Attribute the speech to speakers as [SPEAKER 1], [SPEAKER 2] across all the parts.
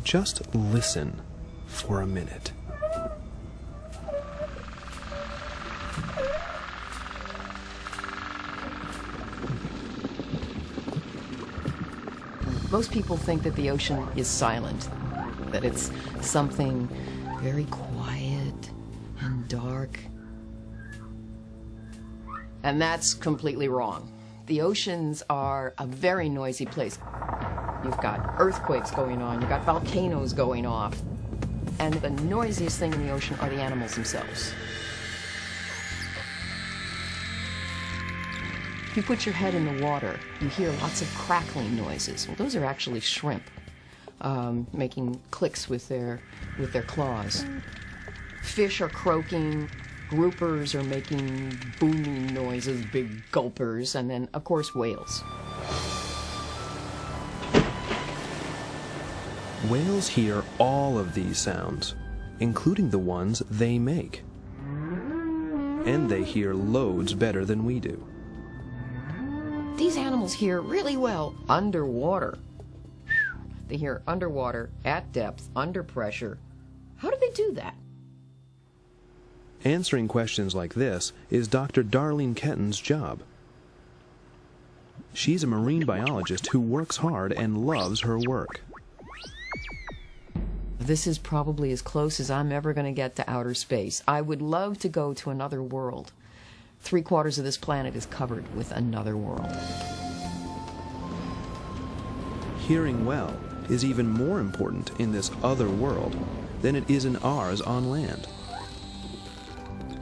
[SPEAKER 1] Just listen for a minute.
[SPEAKER 2] Most people think that the ocean is silent, that it's something very quiet and dark. And that's completely wrong. The oceans are a very noisy place. You've got earthquakes going on, you've got volcanoes going off. And the noisiest thing in the ocean are the animals themselves. If you put your head in the water, you hear lots of crackling noises. Well, those are actually shrimp making clicks with their claws. Fish are croaking. Groupers are making booming noises, big gulpers, and then, of course, whales.
[SPEAKER 1] Whales hear all of these sounds, including the ones they make. And they hear loads better than we do.
[SPEAKER 2] These animals hear really well underwater. They hear underwater, at depth, under pressure. How do they do that?
[SPEAKER 1] Answering questions like this is Dr. Darlene Ketten's job. She's a marine biologist who works hard and loves her work.
[SPEAKER 2] This is probably as close as I'm ever going to get to outer space. I would love to go to another world. 3/4 of this planet is covered with another world.
[SPEAKER 1] Hearing well is even more important in this other world than it is in ours on land.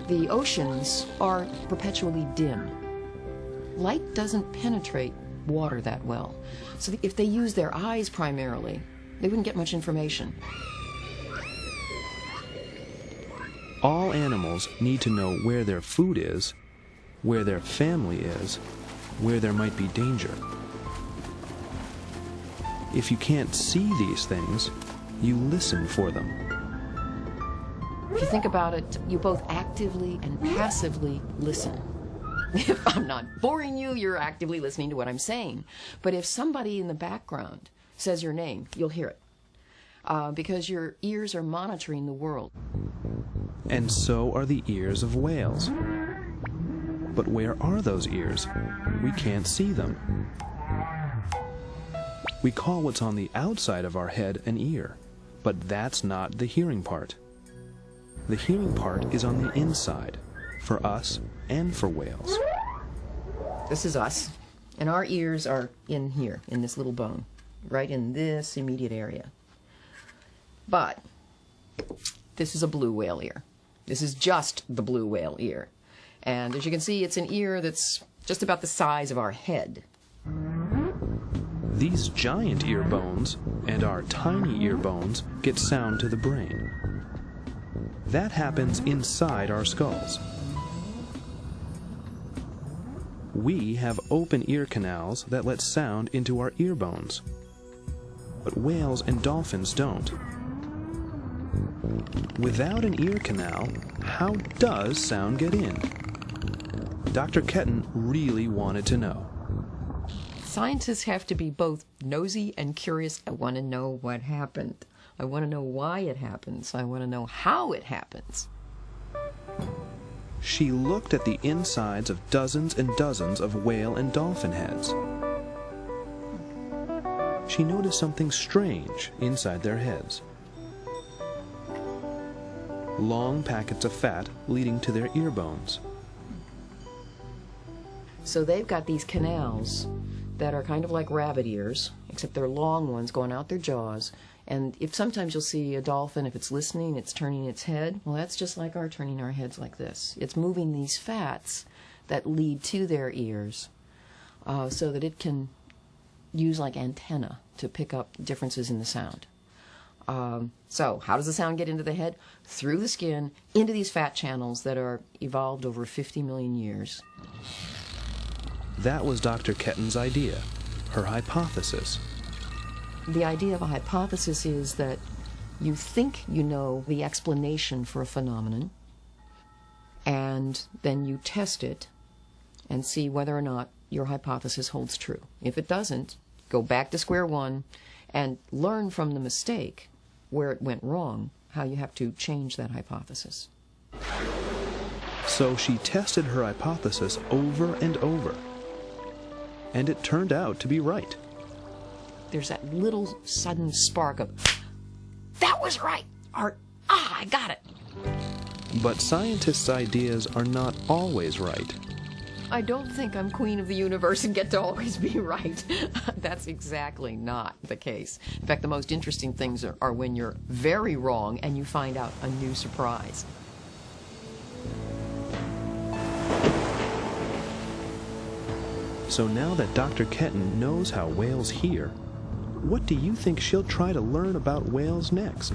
[SPEAKER 2] The oceans are perpetually dim. Light doesn't penetrate water that well. So if they use their eyes primarily, they wouldn't get much information.
[SPEAKER 1] All animals need to know where their food is, where their family is, where there might be danger. If you can't see these things, you listen for them.
[SPEAKER 2] If you think about it, you both actively and passively listen. If I'm not boring you, you're actively listening to what I'm saying. But if somebody in the background says your name, you'll hear it. Because your ears are monitoring the world.
[SPEAKER 1] And so are the ears of whales. But where are those ears? We can't see them. We call what's on the outside of our head an ear, but that's not the hearing part. The hearing part is on the inside, for us and for whales.
[SPEAKER 2] This is us, and our ears are in here, in this little bone, right in this immediate area. But this is a blue whale ear. This is just the blue whale ear. And as you can see, it's an ear that's just about the size of our head.
[SPEAKER 1] These giant ear bones and our tiny ear bones get sound to the brain. That happens inside our skulls. We have open ear canals that let sound into our ear bones. But whales and dolphins don't. Without an ear canal, how does sound get in? Dr. Ketten really wanted to know.
[SPEAKER 2] Scientists have to be both nosy and curious. I want to know what happened. I want to know why it happens. I want to know how it happens.
[SPEAKER 1] She looked at the insides of dozens and dozens of whale and dolphin heads. She noticed something strange inside their heads. Long packets of fat leading to their ear bones.
[SPEAKER 2] So they've got these canals that are kind of like rabbit ears, except they're long ones going out their jaws. And if sometimes you'll see a dolphin, if it's listening, it's turning its head. Well, that's just like our turning our heads like this. It's moving these fats that lead to their ears so that it can use like antenna to pick up differences in the sound. So how does the sound get into the head? Through the skin, into these fat channels that are evolved over 50 million years.
[SPEAKER 1] That was Dr. Ketten's idea, her hypothesis.
[SPEAKER 2] The idea of a hypothesis is that you think you know the explanation for a phenomenon, and then you test it and see whether or not your hypothesis holds true. If it doesn't, go back to square one and learn from the mistake where it went wrong, how you have to change that hypothesis.
[SPEAKER 1] So she tested her hypothesis over and over, and it turned out to be right.
[SPEAKER 2] There's that little sudden spark of, that was right, or, I got it.
[SPEAKER 1] But scientists' ideas are not always right.
[SPEAKER 2] I don't think I'm queen of the universe and get to always be right. That's exactly not the case. In fact, the most interesting things are when you're very wrong and you find out a new surprise.
[SPEAKER 1] So now that Dr. Ketton knows how whales hear, what do you think she'll try to learn about whales next?